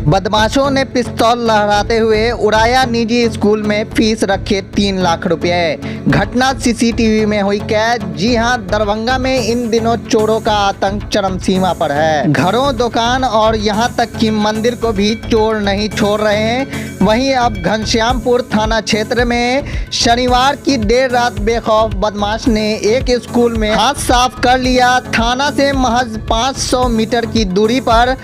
बदमाशों ने पिस्तौल लहराते हुए उड़ाया निजी स्कूल में फीस रखे 3 लाख रुपए। घटना सीसीटीवी में हुई कैद। जी हां, दरभंगा में इन दिनों चोरों का आतंक चरम सीमा पर है। घरों, दुकान और यहां तक कि मंदिर को भी चोर नहीं छोड़ रहे हैं। वहीं अब घनश्यामपुर थाना क्षेत्र में शनिवार की देर रात बेखौफ बदमाश ने एक स्कूल में हाथ साफ कर लिया। थाना से महज 500 मीटर की दूरी पर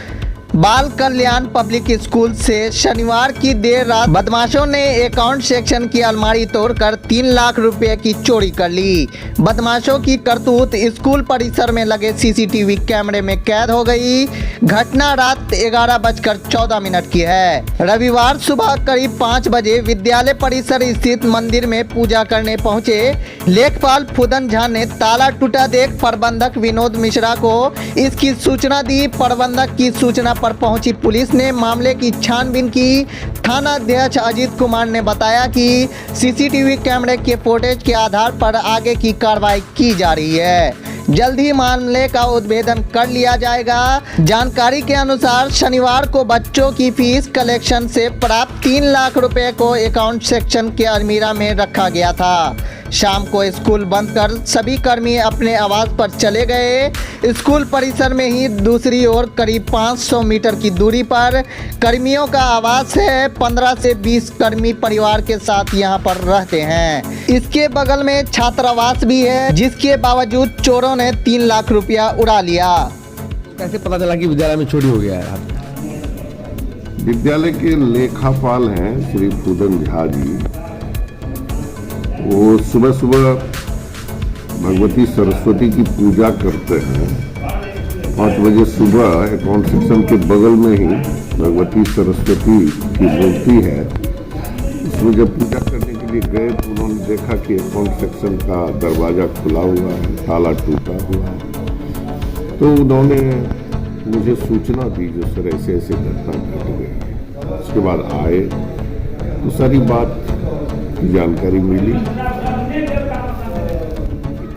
बाल कल्याण पब्लिक स्कूल से शनिवार की देर रात बदमाशों ने अकाउंट सेक्शन की अलमारी तोड़कर 3 लाख रुपए की चोरी कर ली। बदमाशों की करतूत स्कूल परिसर में लगे सीसीटीवी कैमरे में कैद हो गई। घटना रात 11:14 की है। रविवार सुबह करीब 5 बजे विद्यालय परिसर स्थित मंदिर में पूजा करने पहुंचे लेखपाल फुदन झा ने ताला टूटा देख प्रबंधक विनोद मिश्रा को इसकी सूचना दी। प्रबंधक की सूचना पर पहुंची पुलिस ने मामले की छानबीन की। थाना अध्यक्ष अजीत कुमार ने बताया कि सीसीटीवी कैमरे के फुटेज के आधार पर आगे की कार्रवाई की जा रही है। जल्द ही मामले का उद्भेदन कर लिया जाएगा। जानकारी के अनुसार शनिवार को बच्चों की फीस कलेक्शन से प्राप्त 3 लाख रुपए को अकाउंट सेक्शन के अलमीरा में रखा गया था। शाम को स्कूल बंद कर सभी कर्मी अपने आवास पर चले गए। स्कूल परिसर में ही दूसरी ओर करीब 500 मीटर की दूरी पर कर्मियों का आवास है। 15 से 20 कर्मी परिवार के साथ यहां पर रहते हैं। इसके बगल में छात्रावास भी है, जिसके बावजूद चोरों ने 3 लाख रुपया उड़ा लिया। कैसे पता चला कि विद्यालय में चोरी हो गया है? विद्यालय के लेखापाल हैं श्री फुदन झा जी। वो सुबह सुबह भगवती सरस्वती की पूजा करते हैं। 5 बजे सुबह अकाउंट सेक्शन के बगल में ही भगवती सरस्वती की मूर्ति है। उसमें जब पूजा करने के लिए गए तो उन्होंने देखा कि अकाउंट सेक्शन का दरवाजा खुला हुआ है, ताला टूटा हुआ है। तो उन्होंने मुझे सूचना दी जो सर ऐसे ऐसे घटना घट गई। उसके बाद आए तो सारी बात की जानकारी मिली।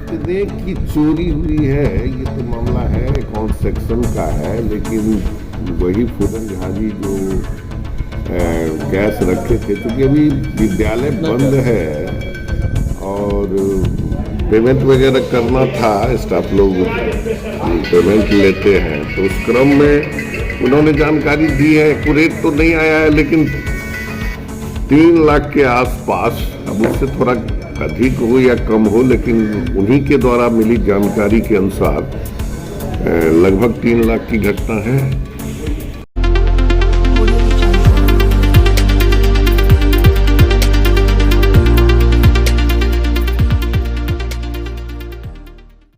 इतने की चोरी हुई है, ये तो मामला है अकाउंट सेक्शन का है, लेकिन वही फुदन झा जी जो कैश रखे थे, क्योंकि अभी विद्यालय बंद है और पेमेंट वगैरह करना था। स्टाफ लोग पेमेंट लेते हैं, तो उस क्रम में उन्होंने जानकारी दी है। एक्यूरेट तो नहीं आया है, लेकिन 3 लाख के आसपास, अब उससे थोड़ा अधिक हो या कम हो, लेकिन उन्हीं के द्वारा मिली जानकारी के अनुसार लगभग 3 लाख की घटना है।